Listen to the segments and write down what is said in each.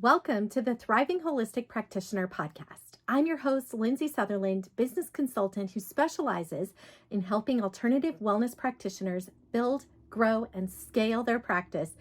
Welcome to the Thriving Holistic Practitioner Podcast. I'm your host, Lindsay Sutherland, business consultant who specializes in helping alternative wellness practitioners build, grow, and scale their practice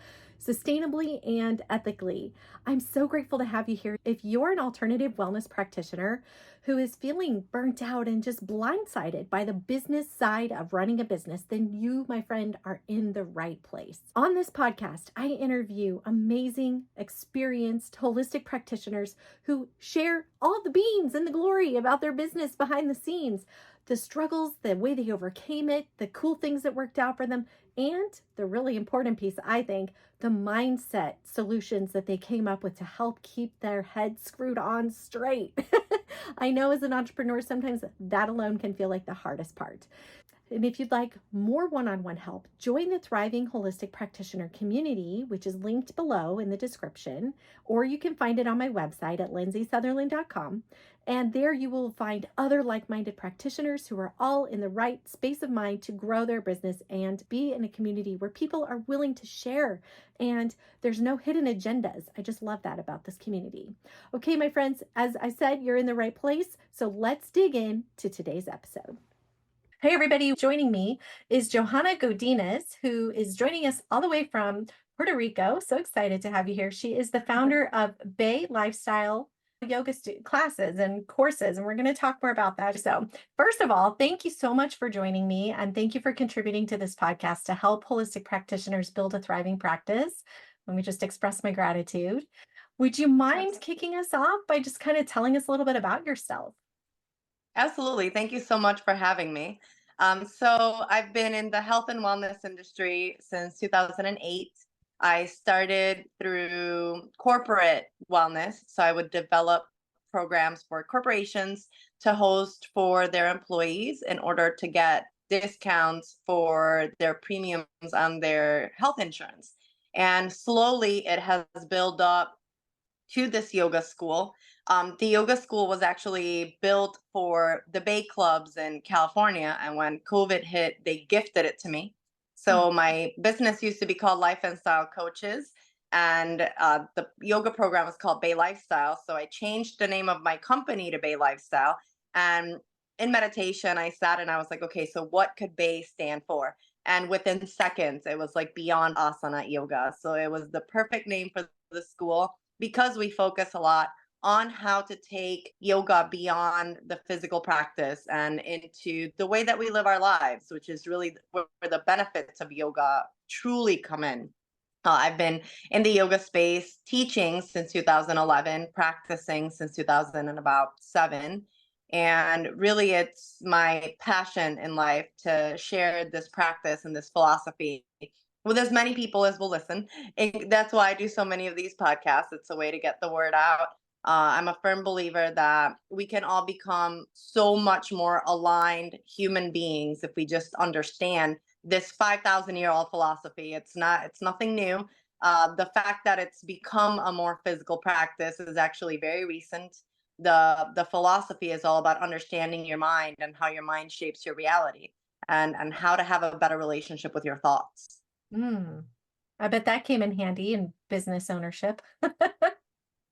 sustainably and ethically. I'm so grateful to have you here. If you're an alternative wellness practitioner who is feeling burnt out and just blindsided by the business side of running a business, then you, my friend, are in the right place. On this podcast, I interview amazing, experienced, holistic practitioners who share all the beans and the glory about their business behind the scenes, the struggles, the way they overcame it, the cool things that worked out for them, and the really important piece, I think, the mindset solutions that they came up with to help keep their head screwed on straight. I know as an entrepreneur, sometimes that alone can feel like the hardest part. And if you'd like more one-on-one help, join the Thriving Holistic Practitioner community, which is linked below in the description, or you can find it on my website at lindsaysutherland.com. And there you will find other like-minded practitioners who are all in the right space of mind to grow their business and be in a community where people are willing to share and there's no hidden agendas. I just love that about this community. Okay, my friends, as I said, you're in the right place. So let's dig in to today's episode. Hey, everybody. Joining me is Johanna Godinez, who is joining us all the way from Puerto Rico. So excited to have you here. She is the founder of B.A.Y lifestyle yoga classes and courses, and we're going to talk more about that. So first of all, thank you so much for joining me, and thank you for contributing to this podcast to help holistic practitioners build a thriving practice. Let me just express my gratitude. Would you mind kicking us off by just kind of telling us a little bit about yourself? Absolutely. Thank you so much for having me. So I've been in the health and wellness industry since 2008. I started through corporate wellness. So I would develop programs for corporations to host for their employees in order to get discounts for their premiums on their health insurance. And slowly it has built up to this yoga school. The yoga school was actually built for the Bay clubs in California. And when COVID hit, they gifted it to me. So my business used to be called Life and Style Coaches. And the yoga program was called B.A.Y Lifestyle. So I changed the name of my company to B.A.Y Lifestyle. And in meditation, I sat and I was like, okay, so what could B.A.Y stand for? And within seconds, it was like beyond asana yoga. So it was the perfect name for the school because we focus a lot on how to take yoga beyond the physical practice and into the way that we live our lives, which is really where the benefits of yoga truly come in. I've been in the yoga space teaching since 2011, practicing since 2007. And really, it's my passion in life to share this practice and this philosophy with as many people as will listen. And that's why I do so many of these podcasts. It's a way to get the word out. I'm a firm believer that we can all become so much more aligned human beings if we just understand this 5,000-year-old philosophy. It's nothing new. The fact that it's become a more physical practice is actually very recent. The philosophy is all about understanding your mind and how your mind shapes your reality and how to have a better relationship with your thoughts. I bet that came in handy in business ownership.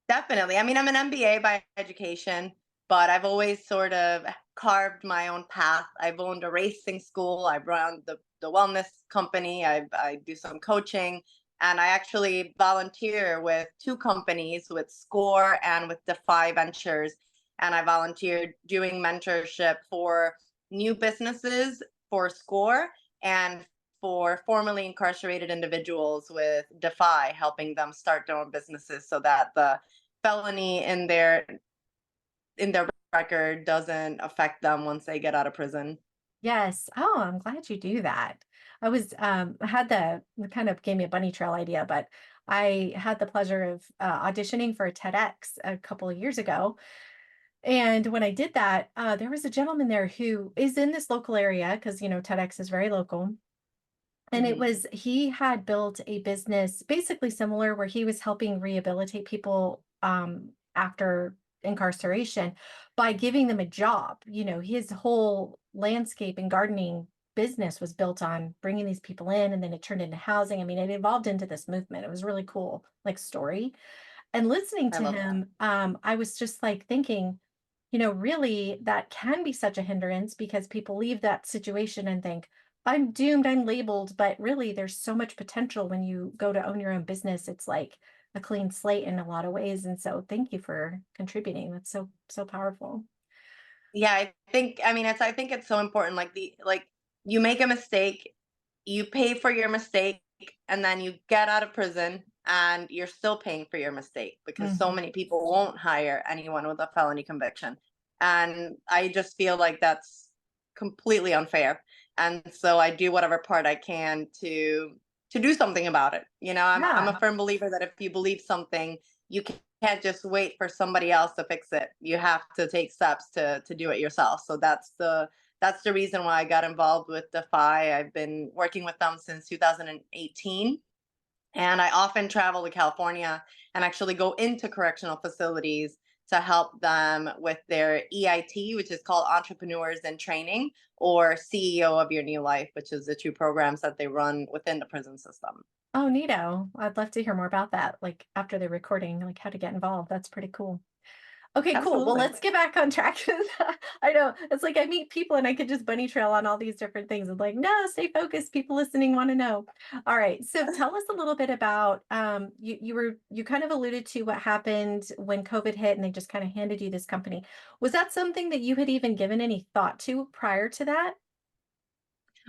Definitely. I mean, I'm an MBA by education, but I've always sort of carved my own path. I've owned a racing school. I've run the wellness company. I do some coaching, and I actually volunteer with two companies, with Score and with Defy Ventures. And I volunteered doing mentorship for new businesses for Score and for formerly incarcerated individuals with Defy, helping them start their own businesses so that the felony in their record doesn't affect them once they get out of prison. Yes. Oh, I'm glad you do that. I had it kind of gave me a bunny trail idea, but I had the pleasure of auditioning for a TEDx a couple of years ago. And when I did that, there was a gentleman there who is in this local area because, TEDx is very local. And he had built a business basically similar where he was helping rehabilitate people after incarceration by giving them a job. His whole landscape and gardening business was built on bringing these people in, and then it turned into housing. I mean, it evolved into this movement. It was really cool, like story. And listening I to love that. him, I was just like thinking, really that can be such a hindrance because people leave that situation and think, I'm doomed, I'm labeled. But really, there's so much potential when you go to own your own business. It's like a clean slate in a lot of ways. And so thank you for contributing. That's so, so powerful. Yeah, I think it's so important. Like you make a mistake, you pay for your mistake, and then you get out of prison and you're still paying for your mistake because so Mhm. many people won't hire anyone with a felony conviction. And I just feel like that's completely unfair. And so I do whatever part I can to do something about it. I'm a Yeah. firm believer that if you believe something, you can't just wait for somebody else to fix it. You have to take steps to do it yourself. So that's the reason why I got involved with Defy. I've been working with them since 2018. And I often travel to California and actually go into correctional facilities to help them with their EIT, which is called Entrepreneurs in Training, or CEO of Your New Life, which is the two programs that they run within the prison system. Oh, neato. I'd love to hear more about that, like after the recording, like how to get involved. That's pretty cool. Okay, cool. Well, Absolutely. let's get back on track. I know it's like I meet people and I could just bunny trail on all these different things. I'm like, no, stay focused. People listening want to know. All right. So tell us a little bit about you kind of alluded to what happened when COVID hit and they just kind of handed you this company. Was that something that you had even given any thought to prior to that?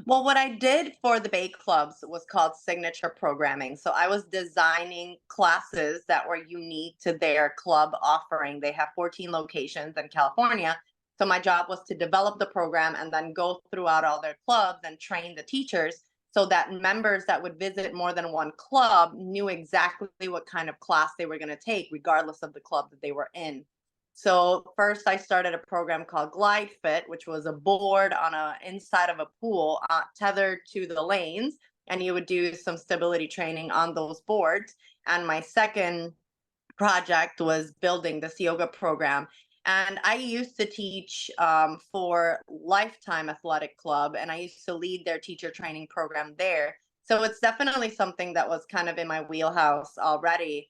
Well, what I did for the Bay clubs was called signature programming. So I was designing classes that were unique to their club offering. They have 14 locations in California. So my job was to develop the program and then go throughout all their clubs and train the teachers so that members that would visit more than one club knew exactly what kind of class they were going to take, regardless of the club that they were in. So first I started a program called Glide Fit, which was a board on a inside of a pool tethered to the lanes, and you would do some stability training on those boards. And my second project was building this yoga program. And I used to teach for Lifetime Athletic Club, and I used to lead their teacher training program there. So it's definitely something that was kind of in my wheelhouse already.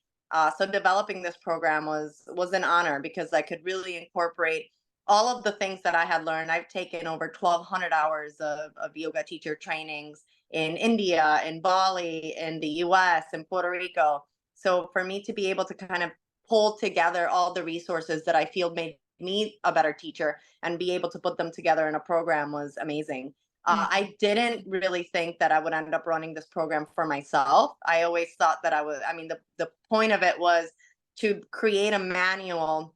So developing this program was an honor because I could really incorporate all of the things that I had learned. I've taken over 1,200 hours of yoga teacher trainings in India, in Bali, in the US, in Puerto Rico. So for me to be able to kind of pull together all the resources that I feel made me a better teacher and be able to put them together in a program was amazing. Mhm. I didn't really think that I would end up running this program for myself. I always thought that the point of it was to create a manual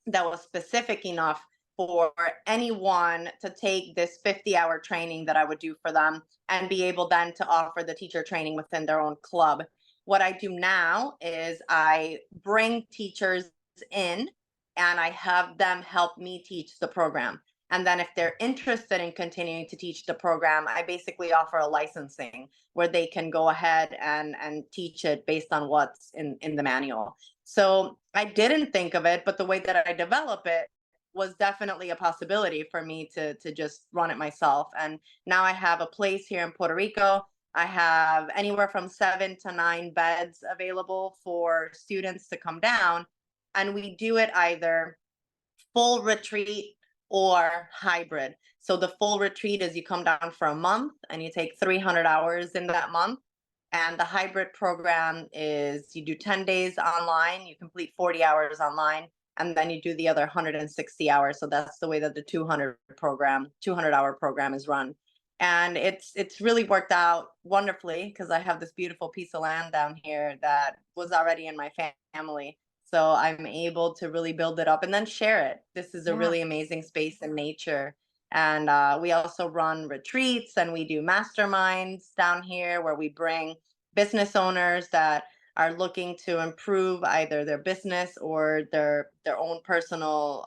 that was specific enough for anyone to take this 50-hour training that I would do for them and be able then to offer the teacher training within their own club. What I do now is I bring teachers in and I have them help me teach the program. And then if they're interested in continuing to teach the program, I basically offer a licensing where they can go ahead and teach it based on what's in the manual. So I didn't think of it, but the way that I develop it was definitely a possibility for me to just run it myself. And now I have a place here in Puerto Rico. I have anywhere from 7 to 9 beds available for students to come down. And we do it either full retreat or hybrid. So the full retreat is you come down for a month and you take 300 hours in that month. And the hybrid program is you do 10 days online, you complete 40 hours online, and then you do the other 160 hours. So that's the way that the 200-hour program is run. And it's really worked out wonderfully because I have this beautiful piece of land down here that was already in my family. So I'm able to really build it up and then share it. This is a Yeah. really amazing space in nature. And we also run retreats and we do masterminds down here where we bring business owners that are looking to improve either their business or their own personal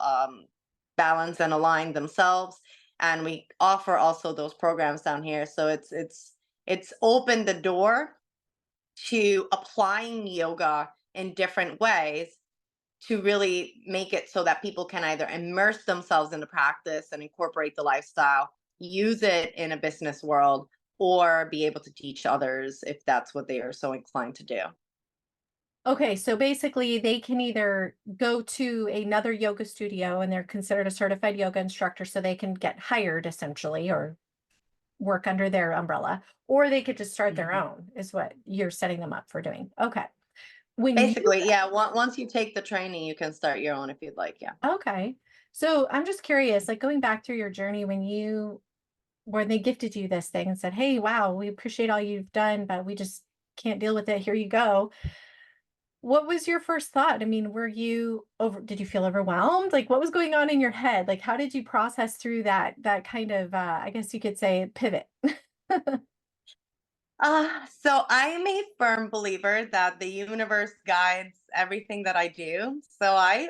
balance and align themselves. And we offer also those programs down here. So it's opened the door to applying yoga in different ways to really make it so that people can either immerse themselves in the practice and incorporate the lifestyle, use it in a business world, or be able to teach others if that's what they are so inclined to do. Okay, so basically they can either go to another yoga studio and they're considered a certified yoga instructor, so they can get hired essentially or work under their umbrella, or they could just start their Mhm. own, is what you're setting them up for doing. Okay. When you Basically, yeah. Once you take the training, you can start your own if you'd like. Yeah. Okay. So I'm just curious, like going back through your journey when they gifted you this thing and said, "Hey, wow, we appreciate all you've done, but we just can't deal with it. Here you go." What was your first thought? I mean, did you feel overwhelmed? Like what was going on in your head? Like how did you process through that kind of I guess you could say pivot? So I'm a firm believer that the universe guides everything that I do. So I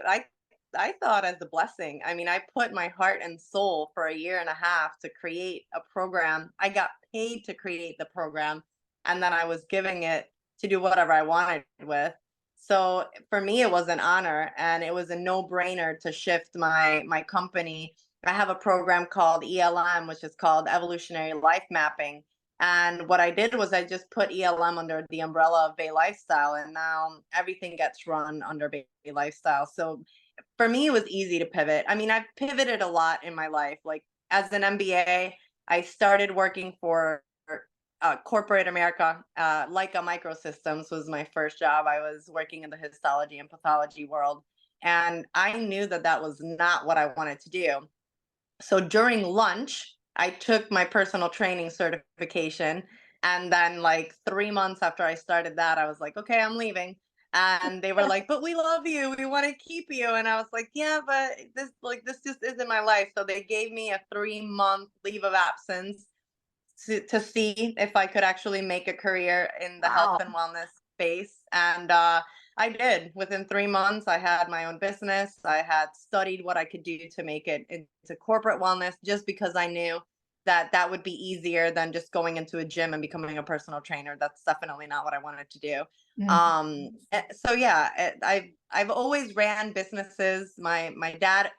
thought as a blessing. I mean, I put my heart and soul for a year and a half to create a program. I got paid to create the program, and then I was giving it to do whatever I wanted with. So for me, it was an honor, and it was a no-brainer to shift my company. I have a program called ELM, which is called Evolutionary Life Mapping, and what I did was I just put ELM under the umbrella of Bay Lifestyle, and now everything gets run under Bay Lifestyle. So for me, it was easy to pivot. I mean, I've pivoted a lot in my life. Like as an MBA, I started working for corporate America. Leica Microsystems was my first job. I was working in the histology and pathology world, and I knew that that was not what I wanted to do. So during lunch, I took my personal training certification. And then, like 3 months after I started that, I was like, okay, I'm leaving. And they were like, but we love you. We want to keep you. And I was like, yeah, but this just isn't my life. So they gave me a 3 month leave of absence to see if I could actually make a career in the health Wow. and wellness space. And I did. Within 3 months, I had my own business. I had studied what I could do to make it into corporate wellness just because I knew that that would be easier than just going into a gym and becoming a personal trainer. That's definitely not what I wanted to do. Mhm. So yeah, I've always ran businesses. My dad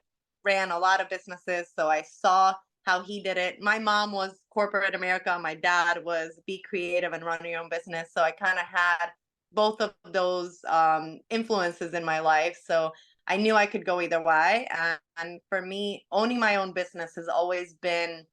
ran a lot of businesses, so I saw how he did it. My mom was corporate America. My dad was be creative and run your own business. So I kind of had both of those influences in my life. So I knew I could go either way. And for me, owning my own business has always been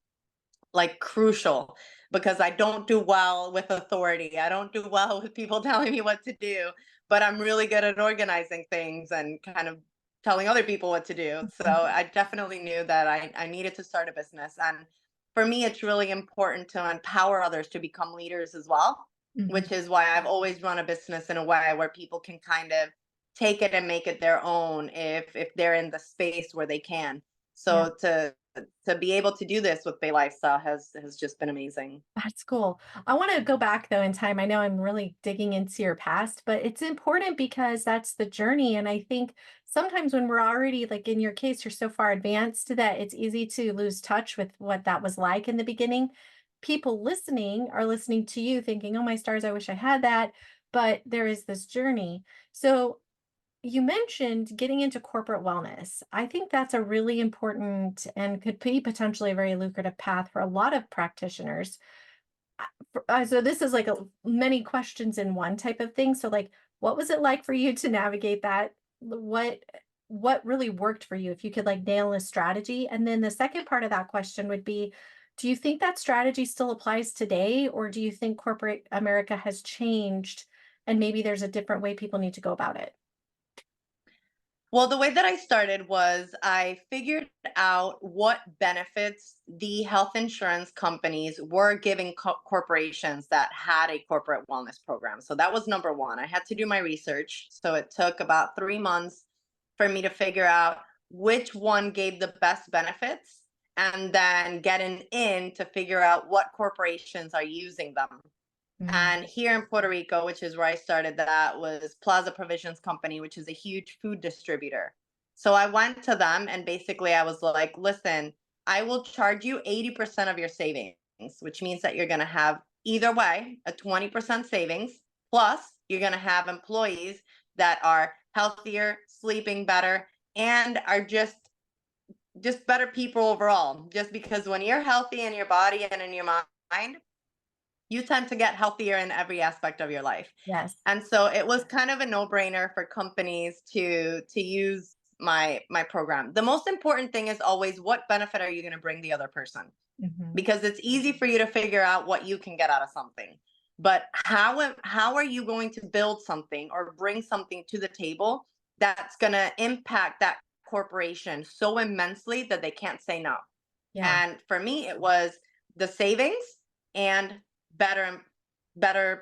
like crucial because I don't do well with authority. I don't do well with people telling me what to do, but I'm really good at organizing things and kind of telling other people what to do. So I definitely knew that I needed to start a business. And for me, it's really important to empower others to become leaders as well, Mhm. which is why I've always run a business in a way where people can kind of take it and make it their own if they're in the space where they can. Yeah. So to be able to do this with Bay Lifestyle has just been amazing. That's cool. I want to go back though in time. I know I'm really digging into your past, but it's important because that's the journey. And I think sometimes when we're already, like in your case, you're so far advanced that it's easy to lose touch with what that was like in the beginning. People listening are listening to you thinking, oh my stars, I wish I had that. But there is this journey. So you mentioned getting into corporate wellness. I think that's a really important and could be potentially a very lucrative path for a lot of practitioners. So this is like many questions in one type of thing. So like, what was it like for you to navigate that? What really worked for you? If you could like nail a strategy. And then the second part of that question would be, do you think that strategy still applies today, or do you think corporate America has changed and maybe there's a different way people need to go about it? Well, the way that I started was I figured out what benefits the health insurance companies were giving corporations that had a corporate wellness program. So that was number one. I had to do my research. So it took about 3 months for me to figure out which one gave the best benefits and then getting in to figure out what corporations are using them. Mm. And here in Puerto Rico, which is where I started, that was Plaza Provisions Company, which is a huge food distributor. So I went to them and basically I was like, listen, I will charge you 80% of your savings, which means that you're going to have either way a 20% savings. Plus, you're going to have employees that are healthier, sleeping better, and are just better people overall. Just because when you're healthy in your body and in your mind, you tend to get healthier in every aspect of your life. Yes. And so it was kind of a no-brainer for companies to use my program. The most important thing is always, what benefit are you going to bring the other person? Mm-hmm. Because it's easy for you to figure out what you can get out of something. But how are you going to build something or bring something to the table that's going to impact that corporation so immensely that they can't say no? Yeah. And for me, it was the savings and better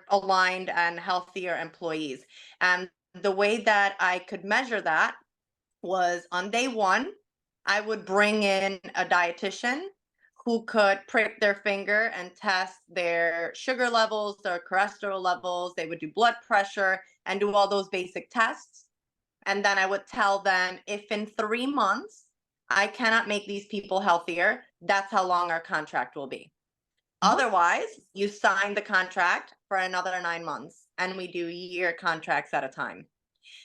aligned and healthier employees. And the way that I could measure that was, on day one, I would bring in a dietitian who could prick their finger and test their sugar levels, their cholesterol levels. They would do blood pressure and do all those basic tests. And then I would tell them, if in 3 months I cannot make these people healthier, that's how long our contract will be. What? Otherwise, you sign the contract for another 9 months, and we do year contracts at a time.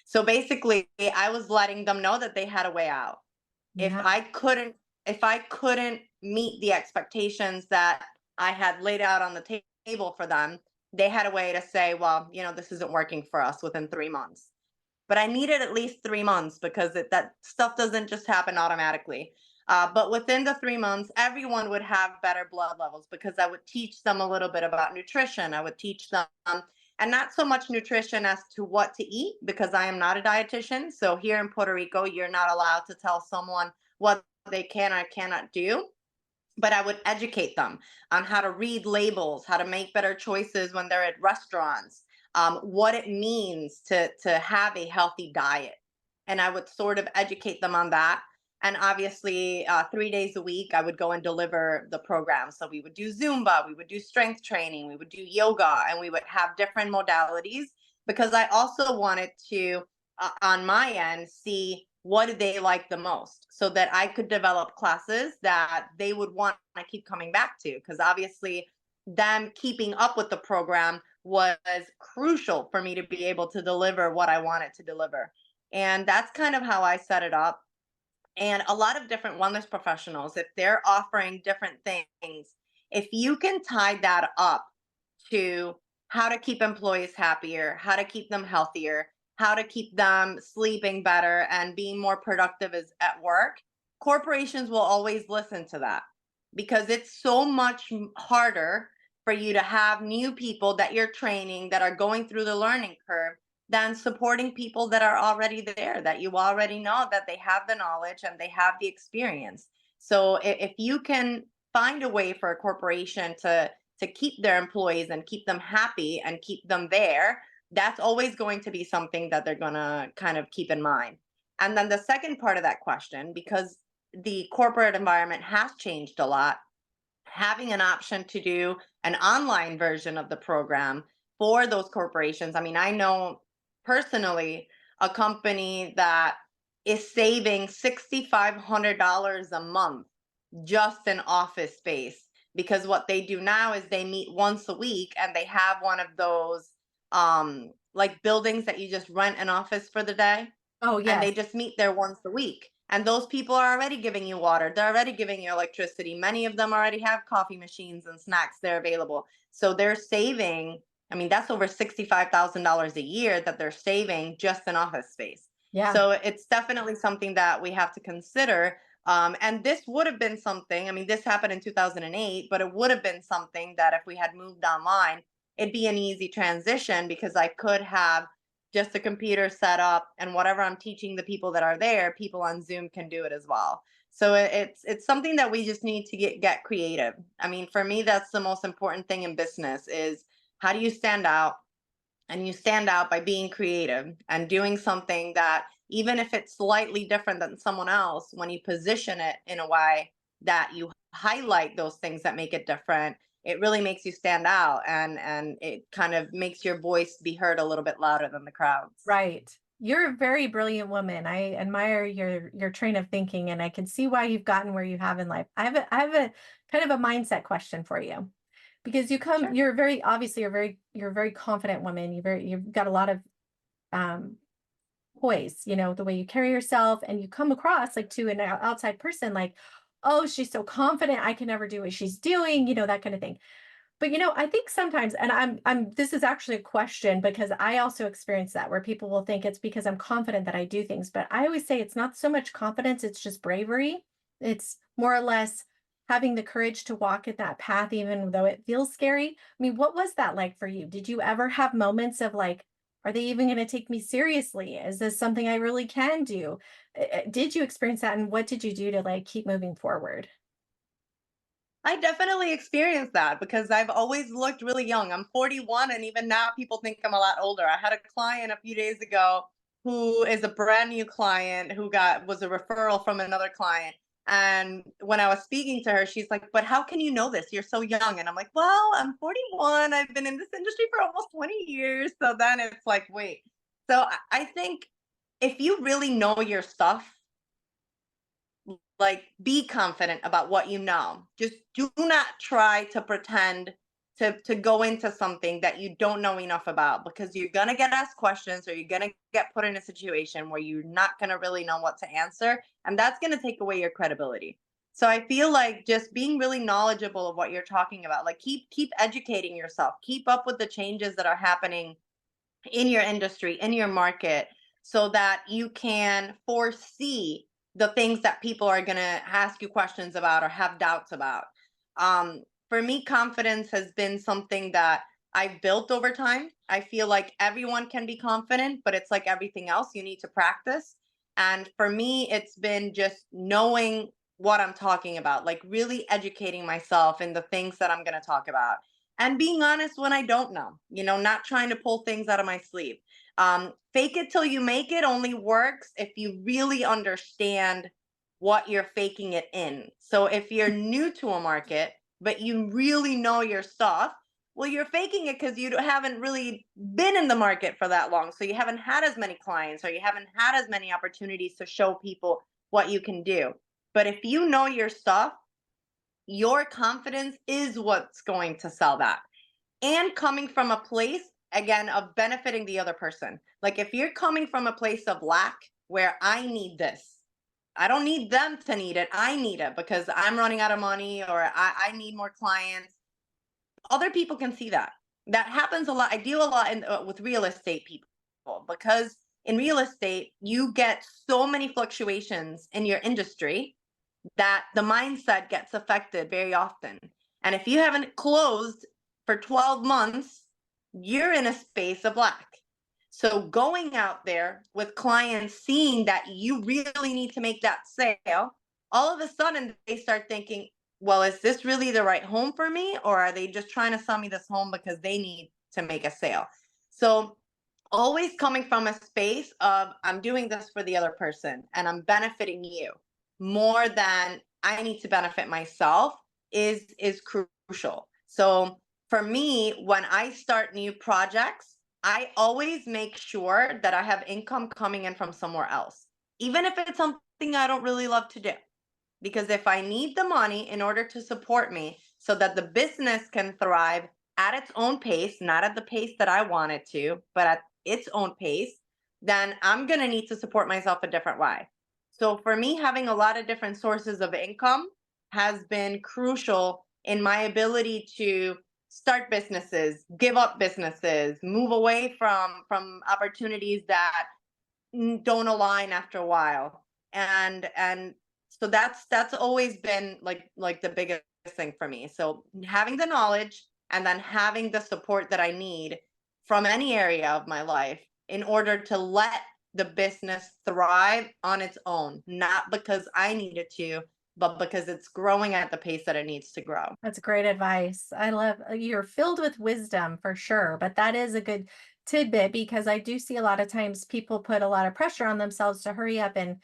So basically, I was letting them know that they had a way out. If Yeah. I couldn't, if I couldn't meet the expectations that I had laid out on the table for them, they had a way to say, well, this isn't working for us within 3 months. But I needed at least 3 months, because that stuff doesn't just happen automatically. But within the 3 months, everyone would have better blood levels, because I would teach them a little bit about nutrition. I would teach them, and not so much nutrition as to what to eat, because I am not a dietitian. So here in Puerto Rico, you're not allowed to tell someone what they can or cannot do. But I would educate them on how to read labels, how to make better choices when they're at restaurants, what it means to have a healthy diet. And I would sort of educate them on that. And obviously, 3 days a week, I would go and deliver the program. So we would do Zumba, we would do strength training, we would do yoga, and we would have different modalities, because I also wanted to, on my end, see what do they like the most, so that I could develop classes that they would want to keep coming back to. Because obviously, them keeping up with the program was crucial for me to be able to deliver what I wanted to deliver. And that's kind of how I set it up. And a lot of different wellness professionals, if they're offering different things, if you can tie that up to how to keep employees happier, how to keep them healthier, how to keep them sleeping better and being more productive at work, corporations will always listen to that, because it's so much harder for you to have new people that you're training that are going through the learning curve than supporting people that are already there, that you already know that they have the knowledge and they have the experience. So if you can find a way for a corporation to keep their employees and keep them happy and keep them there, that's always going to be something that they're going to kind of keep in mind. And then the second part of that question, because the corporate environment has changed a lot, having an option to do an online version of the program for those corporations. I mean, I know personally a company that is saving $6,500 a month just in office space, because what they do now is they meet once a week, and they have one of those like buildings that you just rent an office for the day, Oh, and they yes. just meet there once a week. And those people are already giving you water. They're already giving you electricity. Many of them already have coffee machines and snacks there available. So they're saving, I mean, that's over $65,000 a year that they're saving just in office space. Yeah. So it's definitely something that we have to consider. And this would have been something, I mean, this happened in 2008, but it would have been something that if we had moved online, it'd be an easy transition, because I could have just a computer set up, and whatever I'm teaching the people that are there, people on Zoom can do it as well. So it's something that we just need to get creative. I mean, for me, that's the most important thing in business is, how do you stand out? And you stand out by being creative and doing something that, even if it's slightly different than someone else, when you position it in a way that you highlight those things that make it different, it really makes you stand out, and it kind of makes your voice be heard a little bit louder than the crowds. Right. You're a very brilliant woman. I admire your train of thinking, and I can see why you've gotten where you have in life. I have a kind of a mindset question for you, because Sure. you're very obviously you're a very confident woman. You've got a lot of um poise, the way you carry yourself, and you come across like to an outside person like, oh, she's so confident. I can never do what she's doing, that kind of thing. But I think sometimes, and this is actually a question because I also experience that where people will think it's because I'm confident that I do things. But I always say it's not so much confidence, it's just bravery. It's more or less having the courage to walk in that path, even though it feels scary. I mean, what was that like for you? Did you ever have moments of like, are they even going to take me seriously? Is this something I really can do? Did you experience that? And what did you do to like keep moving forward? I definitely experienced that because I've always looked really young. I'm 41, and even now people think I'm a lot older. I had a client a few days ago who is a brand new client who was a referral from another client. And when I was speaking to her, she's like, "But how can you know this? You're so young." And I'm like, "Well, I'm 41. I've been in this industry for almost 20 years." So then it's like, wait. So I think if you really know your stuff, like, be confident about what you know. Just do not try to pretend to go into something that you don't know enough about, because you're going to get asked questions, or you're going to get put in a situation where you're not going to really know what to answer, and that's going to take away your credibility. So I feel like just being really knowledgeable of what you're talking about, like keep educating yourself, keep up with the changes that are happening in your industry, in your market, so that you can foresee the things that people are going to ask you questions about or have doubts about. For me, confidence has been something that I've built over time. I feel like everyone can be confident, but it's like everything else, you need to practice. And for me, it's been just knowing what I'm talking about, like really educating myself in the things that I'm going to talk about, and being honest when I don't know, not trying to pull things out of my sleeve. Fake it till you make it only works if you really understand what you're faking it in. So if you're new to a market, but you really know your stuff, well, you're faking it because you haven't really been in the market for that long. So you haven't had as many clients, or you haven't had as many opportunities to show people what you can do. But if you know your stuff, your confidence is what's going to sell that. And coming from a place, again, of benefiting the other person. Like if you're coming from a place of lack, where I need this, I don't need them to need it, I need it because I'm running out of money, or I need more clients. Other people can see that. That happens a lot. I deal a lot with real estate people, because in real estate, you get so many fluctuations in your industry that the mindset gets affected very often. And if you haven't closed for 12 months, you're in a space of lack. So going out there with clients, seeing that you really need to make that sale, all of a sudden they start thinking, well, is this really the right home for me? Or are they just trying to sell me this home because they need to make a sale? So always coming from a space of, I'm doing this for the other person and I'm benefiting you more than I need to benefit myself, is crucial. So for me, when I start new projects, I always make sure that I have income coming in from somewhere else, even if it's something I don't really love to do. Because if I need the money in order to support me so that the business can thrive at its own pace, not at the pace that I want it to, but at its own pace, then I'm going to need to support myself a different way. So for me, having a lot of different sources of income has been crucial in my ability to start businesses, give up businesses, move away from opportunities that don't align after a while. And so that's always been like the biggest thing for me. So having the knowledge and then having the support that I need from any area of my life in order to let the business thrive on its own, not because I need it to, but because it's growing at the pace that it needs to grow. That's great advice. I love you're filled with wisdom for sure, but that is a good tidbit because I do see a lot of times people put a lot of pressure on themselves to hurry up and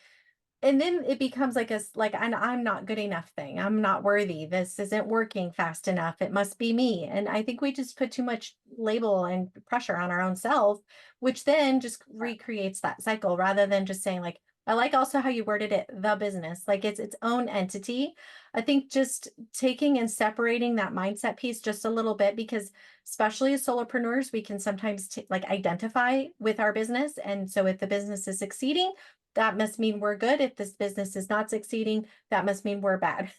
then it becomes like like an I'm not good enough thing. I'm not worthy. This isn't working fast enough. It must be me. And I think we just put too much label and pressure on our own self, which then just recreates that cycle rather than just saying like, I like also how you worded it, the business, like it's its own entity. I think just taking and separating that mindset piece just a little bit, because especially as solopreneurs, we can sometimes like identify with our business. And so if the business is succeeding, that must mean we're good. If this business is not succeeding, that must mean we're bad.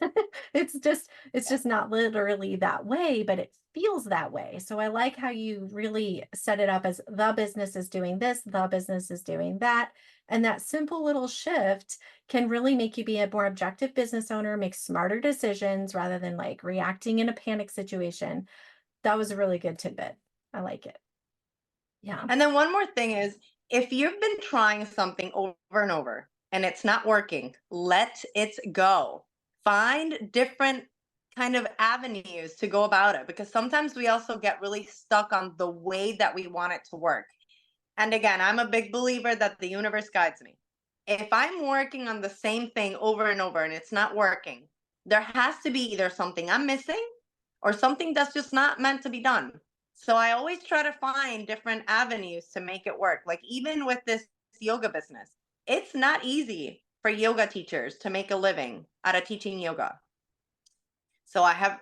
It's just not literally that way, but it feels that way. So I like how you really set it up as the business is doing this, the business is doing that. And that simple little shift can really make you be a more objective business owner, make smarter decisions rather than like reacting in a panic situation. That was a really good tidbit. I like it. Yeah. And then one more thing is, if you've been trying something over and over and it's not working, let it go. Find different kind of avenues to go about it, because sometimes we also get really stuck on the way that we want it to work. And again, I'm a big believer that the universe guides me. If I'm working on the same thing over and over and it's not working, there has to be either something I'm missing or something that's just not meant to be done. So I always try to find different avenues to make it work. Like even with this yoga business, it's not easy for yoga teachers to make a living out of teaching yoga. So I have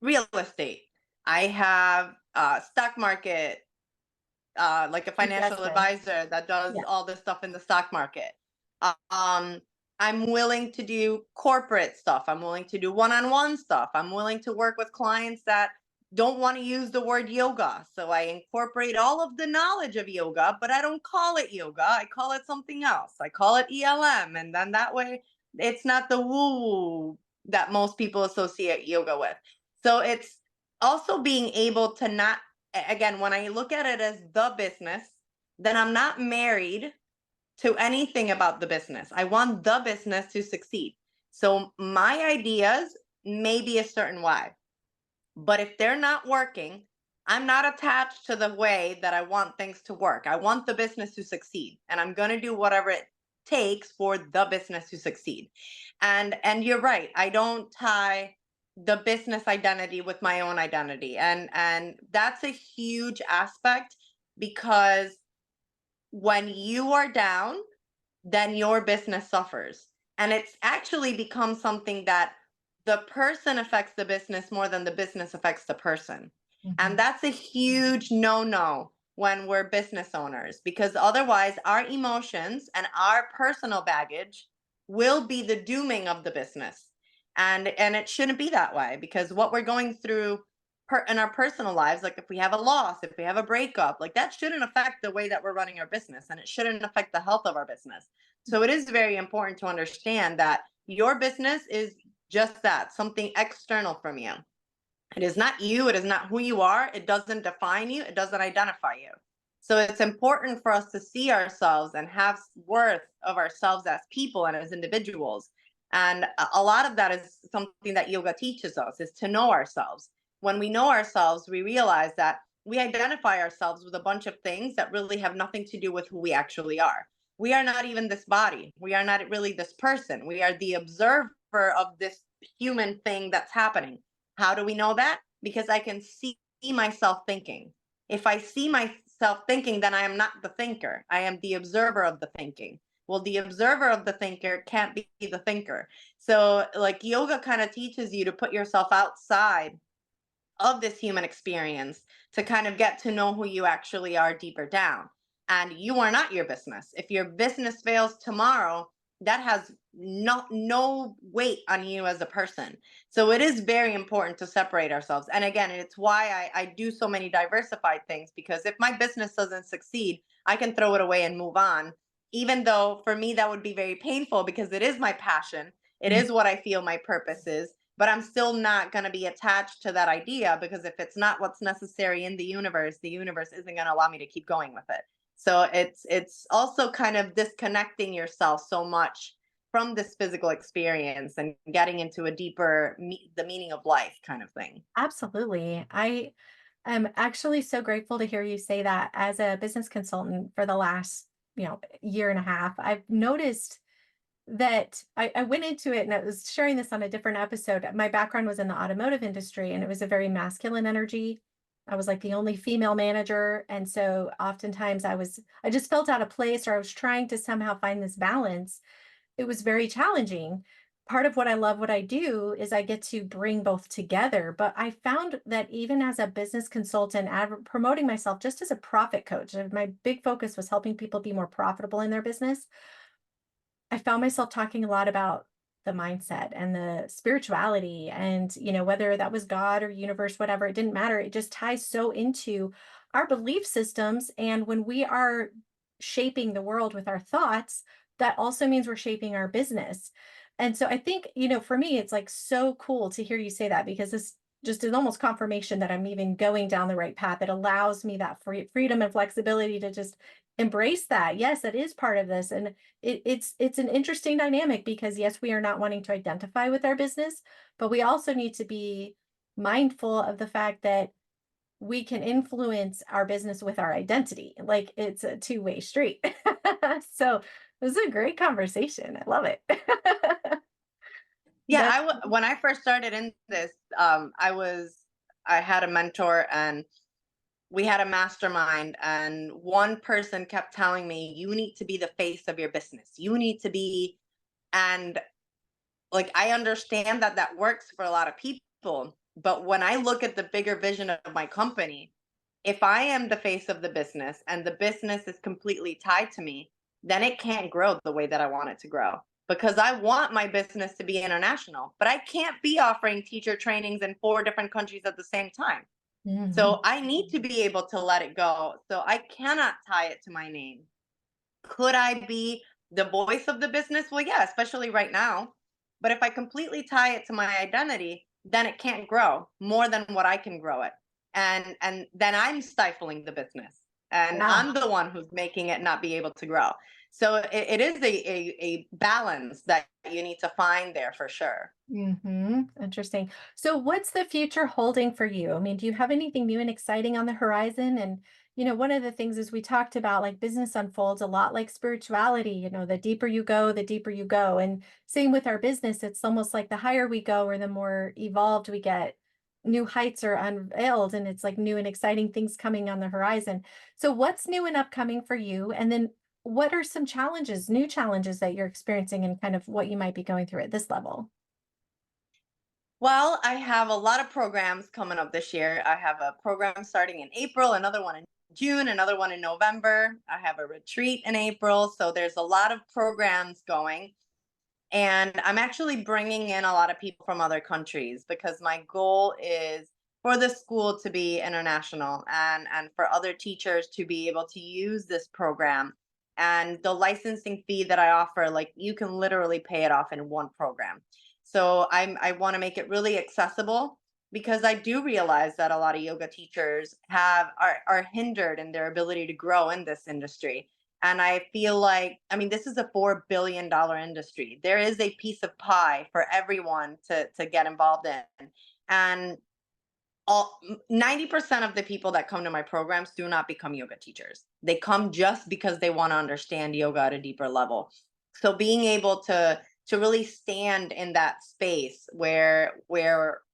real estate, I have stock market, like a financial Investment. advisor that does Yeah. all this stuff in the stock market. Um, I'm willing to do corporate stuff. I'm willing to do one-on-one stuff. I'm willing to work with clients that don't want to use the word yoga. So I incorporate all of the knowledge of yoga, but I don't call it yoga. I call it something else. I call it ELM. And then that way it's not the woo that most people associate yoga with. So it's also being able to not, again, when I look at it as the business, then I'm not married to anything about the business. I want the business to succeed. So my ideas may be a certain way, but if they're not working, I'm not attached to the way that I want things to work. I want the business to succeed, and I'm going to do whatever it takes for the business to succeed. And you're right. I don't tie the business identity with my own identity. And that's a huge aspect, because when you are down, then your business suffers. And it's actually become something that the person affects the business more than the business affects the person. And Mhm. that's a huge no no when we're business owners, because otherwise our emotions and our personal baggage will be the dooming of the business. And it shouldn't be that way, because what we're going through in our personal lives, like if we have a loss, if we have a breakup, like that shouldn't affect the way that we're running our business, and it shouldn't affect the health of our business. So it is very important to understand that your business is just that, something external from you. It is not you, it is not who you are, it doesn't define you, it doesn't identify you. So it's important for us to see ourselves and have worth of ourselves as people and as individuals. And a lot of that is something that yoga teaches us, is to know ourselves. When we know ourselves, we realize that we identify ourselves with a bunch of things that really have nothing to do with who we actually are. We are not even this body. We are not really this person. We are the observer of this human thing that's happening. How do we know that? Because I can see myself thinking. If I see myself thinking, then I am not the thinker. I am the observer of the thinking. Well, the observer of the thinker can't be the thinker. So, like, yoga kind of teaches you to put yourself outside of this human experience to kind of get to know who you actually are deeper down. And you are not your business. If your business fails tomorrow, that has no weight on you as a person. So it is very important to separate ourselves. And again, it's why I do so many diversified things, because if my business doesn't succeed, I can throw it away and move on. Even though for me that would be very painful, because it is my passion. It Mm. is what I feel my purpose is, but I'm still not going to be attached to that idea, because if it's not what's necessary in the universe isn't going to allow me to keep going with it. So it's also kind of disconnecting yourself so much from this physical experience and getting into a deeper the meaning of life kind of thing. Absolutely. I am actually so grateful to hear you say that. As a business consultant for the last, year and a half, I've noticed that I went into it and I was sharing this on a different episode. My background was in the automotive industry and it was a very masculine energy. I was like the only female manager. And so oftentimes I just felt out of place, or I was trying to somehow find this balance. It was very challenging. Part of what I love what I do is I get to bring both together. But I found that even as a business consultant, promoting myself just as a profit coach, my big focus was helping people be more profitable in their business. I found myself talking a lot about the mindset and the spirituality and, whether that was God or universe, whatever, it didn't matter. It just ties so into our belief systems. And when we are shaping the world with our thoughts, that also means we're shaping our business. And so I think, for me, it's like so cool to hear you say that, because this just is almost confirmation that I'm even going down the right path. It allows me that freedom and flexibility to just embrace that. Yes, it is part of this. And it's an interesting dynamic, because yes, we are not wanting to identify with our business, but we also need to be mindful of the fact that we can influence our business with our identity. Like, it's a two-way street. So it was a great conversation. I love it. Yeah, That's when I first started in this, I had a mentor, and we had a mastermind, and one person kept telling me, you need to be the face of your business. You need to be, and like, I understand that that works for a lot of people, but when I look at the bigger vision of my company, if I am the face of the business and the business is completely tied to me, then it can't grow the way that I want it to grow. Because I want my business to be international, but I can't be offering teacher trainings in 4 different countries at the same time. Mhm. So I need to be able to let it go. So I cannot tie it to my name. Could I be the voice of the business? Well, yeah, especially right now. But if I completely tie it to my identity, then it can't grow more than what I can grow it. And then I'm stifling the business. And Yeah. I'm the one who's making it not be able to grow. So it is a balance that you need to find there for sure. Interesting. So what's the future holding for you? I mean, do you have anything new and exciting on the horizon? And, one of the things is we talked about, like, business unfolds a lot like spirituality. The deeper you go, the deeper you go. And same with our business. It's almost like the higher we go or the more evolved we get, new heights are unveiled, and it's like new and exciting things coming on the horizon. So what's new and upcoming for you? And then what are some challenges, new challenges that you're experiencing, and kind of what you might be going through at this level? Well, I have a lot of programs coming up this year. I have a program starting in April, another one in June, another one in November. I have a retreat in April. So there's a lot of programs going. And I'm actually bringing in a lot of people from other countries, because my goal is for the school to be international, and for other teachers to be able to use this program. And the licensing fee that I offer, like, you can literally pay it off in one program. So I want to make it really accessible, because I do realize that a lot of yoga teachers are hindered in their ability to grow in this industry. And I feel like, I mean, this is a $4 billion industry. There is a piece of pie for everyone to get involved in. And 90% of the people that come to my programs do not become yoga teachers. They come just because they want to understand yoga at a deeper level. So being able to really stand in that space where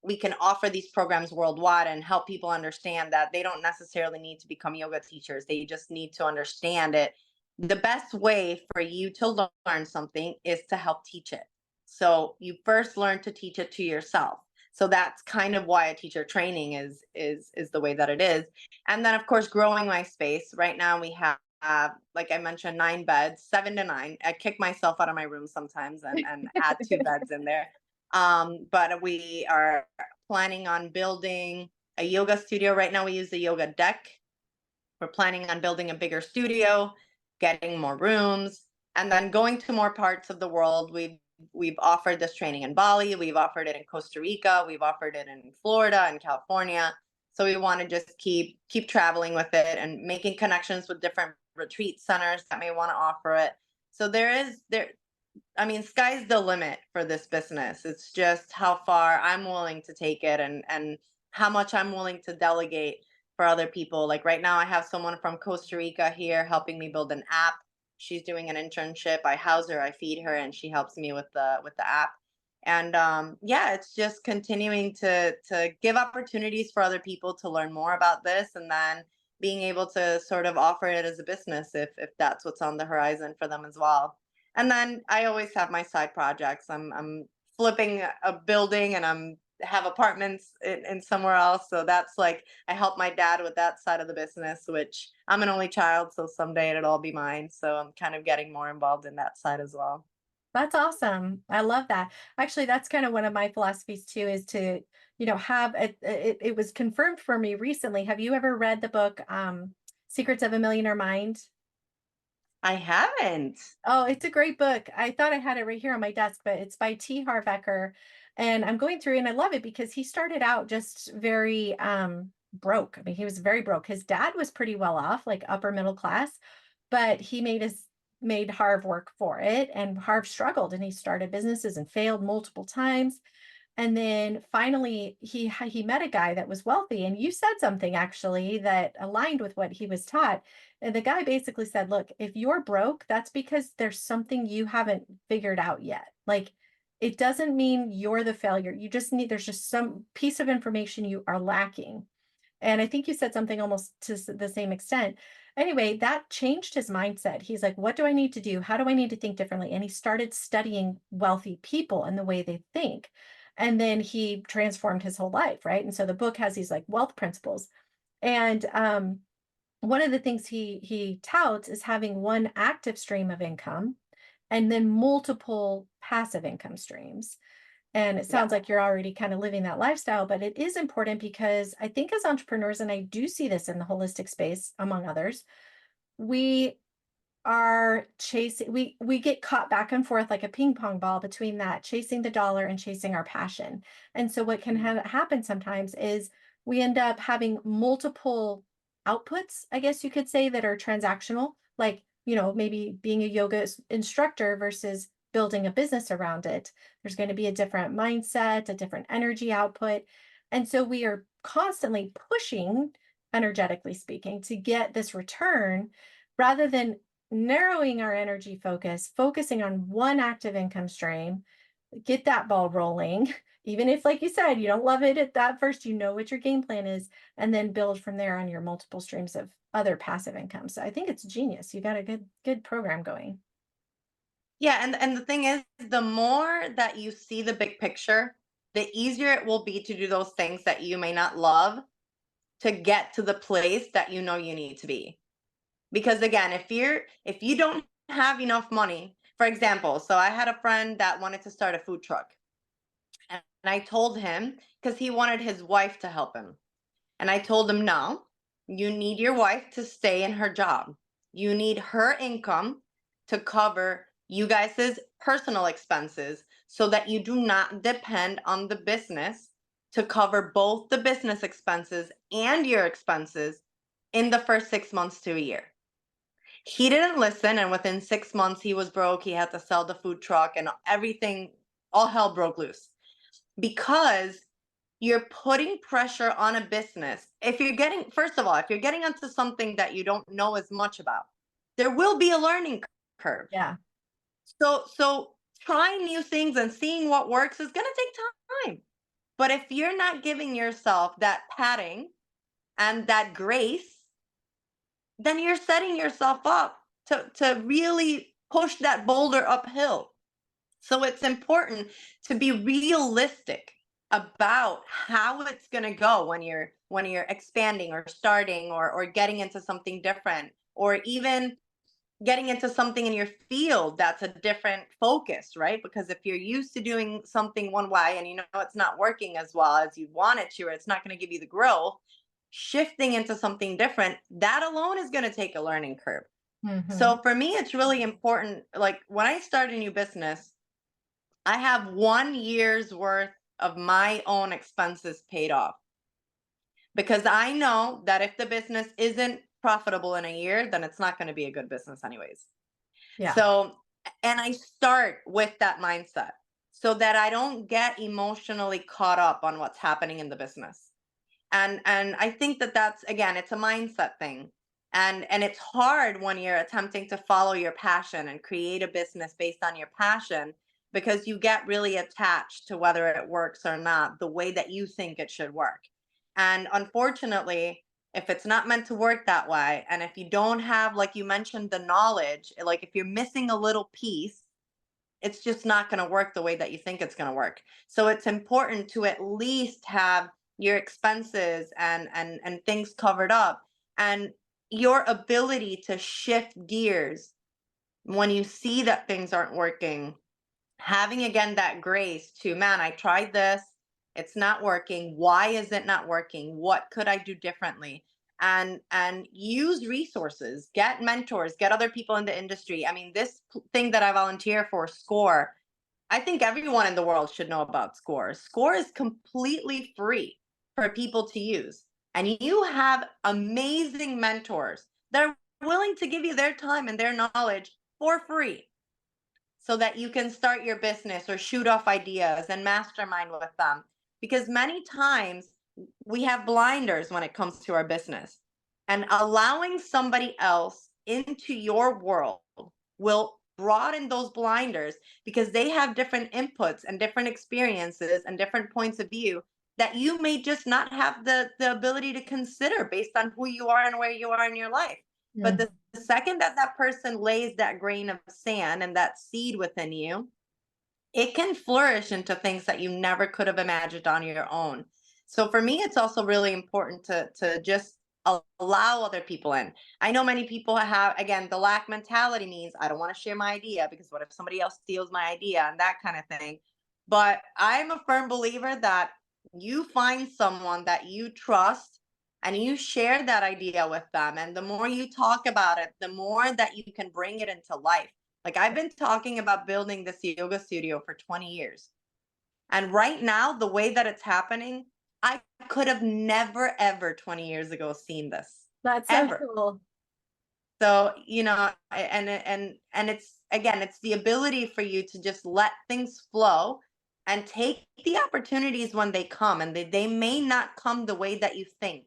we can offer these programs worldwide and help people understand that they don't necessarily need to become yoga teachers. They just need to understand it. The best way for you to learn something is to help teach it. So you first learn to teach it to yourself. So that's kind of why a teacher training is the way that it is. And then, of course, growing my space. Right now we have, like I mentioned, 9 beds, 7 to 9. I kick myself out of my room sometimes and add 2 beds in there. But we are planning on building a yoga studio. Right now we use the yoga deck. We're planning on building a bigger studio, getting more rooms, and then going to more parts of the world. We've offered this training in Bali, we've offered it in Costa Rica, we've offered it in Florida and California. So we want to just keep traveling with it and making connections with different retreat centers that may want to offer it. So there I mean, sky's the limit for this business. It's just how far I'm willing to take it, and how much I'm willing to delegate for other people. Like right now I have someone from Costa Rica here helping me build an app. She's doing an internship. I house her, I feed her, and she helps me with the app. And yeah, it's just continuing to give opportunities for other people to learn more about this, and then being able to sort of offer it as a business if that's what's on the horizon for them as well. And then I always have my side projects. I'm flipping a building, and I'm have apartments in somewhere else. So that's like, I help my dad with that side of the business, which I'm an only child, so someday it'll all be mine. So I'm kind of getting more involved in that side as well. That's awesome. I love that. Actually, that's kind of one of my philosophies too, is to, have it was confirmed for me recently. Have you ever read the book Secrets of a Millionaire Mind? I haven't. Oh, it's a great book. I thought I had it right here on my desk, but it's by T. Harv Eker. And I'm going through and I love it because he started out just very broke. I mean, he was very broke. His dad was pretty well off, like upper middle class, but he made Harv work for it. And Harv struggled and he started businesses and failed multiple times. And then finally he met a guy that was wealthy, and you said something actually that aligned with what he was taught. And the guy basically said, look, if you're broke, that's because there's something you haven't figured out yet. Like, it doesn't mean you're the failure. There's just some piece of information you are lacking. And I think you said something almost to the same extent. Anyway, that changed his mindset. He's like, what do I need to do? How do I need to think differently? And he started studying wealthy people and the way they think. And then he transformed his whole life, right? And so the book has these like wealth principles. And one of the things he touts is having one active stream of income and then multiple passive income streams. And it Yeah. sounds like you're already kind of living that lifestyle, but it is important because I think as entrepreneurs, and I do see this in the holistic space, among others, we are chasing, we get caught back and forth like a ping pong ball between that chasing the dollar and chasing our passion. And so what can happen sometimes is we end up having multiple outputs, I guess you could say, that are transactional, like, maybe being a yoga instructor versus building a business around it. There's going to be a different mindset, a different energy output. And so we are constantly pushing, energetically speaking, to get this return rather than narrowing our energy focus, focusing on one active income stream, get that ball rolling. Even if, like you said, you don't love it at that first, you know what your game plan is, and then build from there on your multiple streams of other passive income. So I think it's genius. You got a good program going. Yeah, and the thing is, the more that you see the big picture, the easier it will be to do those things that you may not love to get to the place that you know you need to be. Because again, if you don't have enough money, for example, so I had a friend that wanted to start a food truck. And I told him, because he wanted his wife to help him. And I told him, no, you need your wife to stay in her job. You need her income to cover you guys' personal expenses so that you do not depend on the business to cover both the business expenses and your expenses in the first 6 months to a year. He didn't listen, and within 6 months, he was broke. He had to sell the food truck, and everything, all hell broke loose because you're putting pressure on a business. If you're getting, first of all, if you're getting into something that you don't know as much about, there will be a learning curve. Yeah. So trying new things and seeing what works is going to take time. But if you're not giving yourself that padding and that grace, then you're setting yourself up to really push that boulder uphill. So it's important to be realistic about how it's going to go when you're expanding or starting or getting into something different, or even getting into something in your field that's a different focus, right? Because if you're used to doing something one way and you know it's not working as well as you want it to, or it's not going to give you the growth, shifting into something different, that alone is going to take a learning curve. Hmm. So for me, it's really important. Like when I start a new business, I have 1 year's worth of my own expenses paid off because I know that if the business isn't profitable in a year, then it's not going to be a good business, anyways. Yeah. So, and I start with that mindset so that I don't get emotionally caught up on what's happening in the business. And I think that that's, again, it's a mindset thing. And it's hard when you're attempting to follow your passion and create a business based on your passion, because you get really attached to whether it works or not the way that you think it should work. And unfortunately, if it's not meant to work that way, and if you don't have, like you mentioned, the knowledge, like if you're missing a little piece, it's just not going to work the way that you think it's going to work. So it's important to at least have your expenses and things covered up, and your ability to shift gears when you see that things aren't working having again that grace to, man, I tried this, it's not working. Why is it not working? What could I do differently? And use resources, get mentors, get other people in the industry. I mean, this thing that I volunteer for, SCORE, I think everyone in the world should know about SCORE. SCORE is completely free for people to use. And you have amazing mentors that are willing to give you their time and their knowledge for free so that you can start your business or shoot off ideas and mastermind with them. Because many times we have blinders when it comes to our business. And allowing somebody else into your world will broaden those blinders because they have different inputs and different experiences and different points of view that you may just not have the ability to consider based on who you are and where you are in your life. But the second that that person lays that grain of sand and that seed within you, it can flourish into things that you never could have imagined on your own. So for me, it's also really important to just allow other people in. I know many people have, again, the lack mentality means I don't want to share my idea because what if somebody else steals my idea and that kind of thing. But I'm a firm believer that you find someone that you trust and you share that idea with them. And the more you talk about it, the more that you can bring it into life. Like I've been talking about building this yoga studio for 20 years. And right now, the way that it's happening, I could have never, ever 20 years ago seen this. That's so Ever. cool. So, and it's again, it's the ability for you to just let things flow and take the opportunities when they come, and they may not come the way that you think.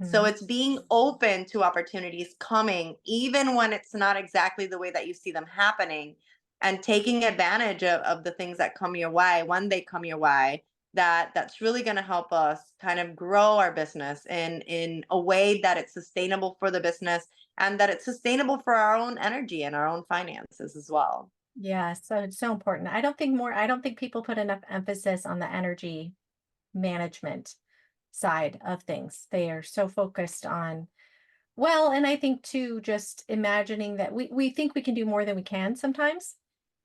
So Mhm. it's being open to opportunities coming, even when it's not exactly the way that you see them happening, and taking advantage of the things that come your way when they come your way. That's really going to help us kind of grow our business in a way that it's sustainable for the business and that it's sustainable for our own energy and our own finances as well. Yeah, so it's so important. I don't think people put enough emphasis on the energy management side of things. They are so focused on, well, and I think too, just imagining that we think we can do more than we can sometimes.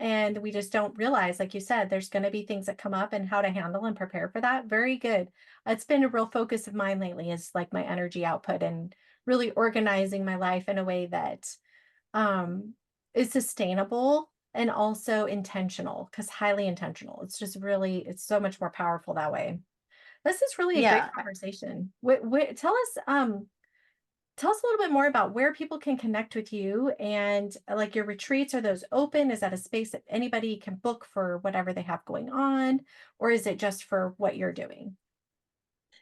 And we just don't realize, like you said, there's going to be things that come up and how to handle and prepare for that. Very good. It's been a real focus of mine lately is like my energy output and really organizing my life in a way that um is sustainable and also intentional, because highly intentional. It's just really, it's so much more powerful that way. This is really a great Yeah. conversation. Tell us a little bit more about where people can connect with you and like your retreats. Are those open? Is that a space that anybody can book for whatever they have going on? Or is it just for what you're doing?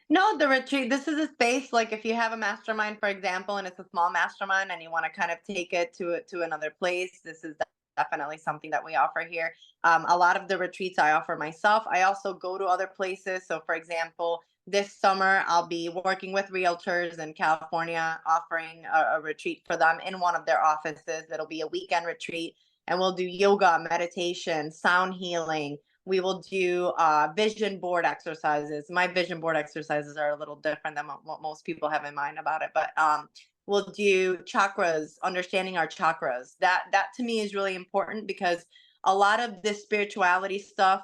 No, the retreat, this is a space like if you have a mastermind, for example, and it's a small mastermind and you want to kind of take it to another place, this is definitely something that we offer here. A lot of the retreats I offer myself. I also go to other places. So, for example, this summer I'll be working with realtors in California, offering a retreat for them in one of their offices. It'll be a weekend retreat, and we'll do yoga, meditation, sound healing. We will do vision board exercises. My vision board exercises are a little different than what most people have in mind about it, but we'll do chakras, understanding our chakras. That to me is really important because a lot of this spirituality stuff,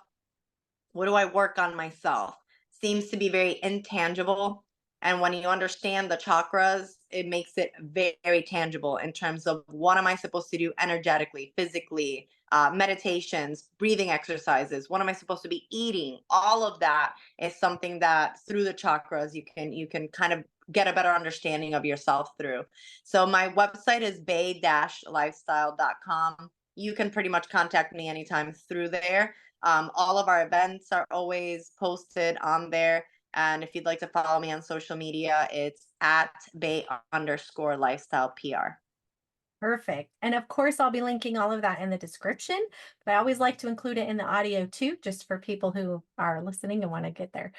what do I work on myself, seems to be very intangible. And when you understand the chakras, it makes it very tangible in terms of what am I supposed to do energetically, physically, meditations, breathing exercises. What am I supposed to be eating? All of that is something that through the chakras you can kind of get a better understanding of yourself through. So my website is bay-lifestyle.com. You can pretty much contact me anytime through there. All of our events are always posted on there. And if you'd like to follow me on social media, it's at bay_lifestyle PR. Perfect. And of course, I'll be linking all of that in the description, but I always like to include it in the audio too, just for people who are listening and want to get there.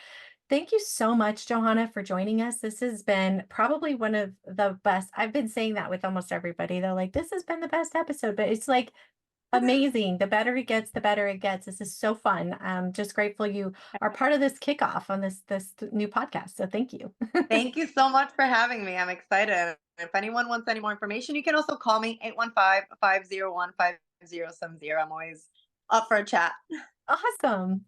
Thank you so much, Johanna, for joining us. This has been probably one of the best. I've been saying that with almost everybody. They're like, this has been the best episode, but it's like amazing. The better it gets, the better it gets. This is so fun. I'm just grateful you are part of this kickoff on this new podcast. So thank you. Thank you so much for having me. I'm excited. If anyone wants any more information, you can also call me 815-501-5070. I'm always up for a chat. Awesome.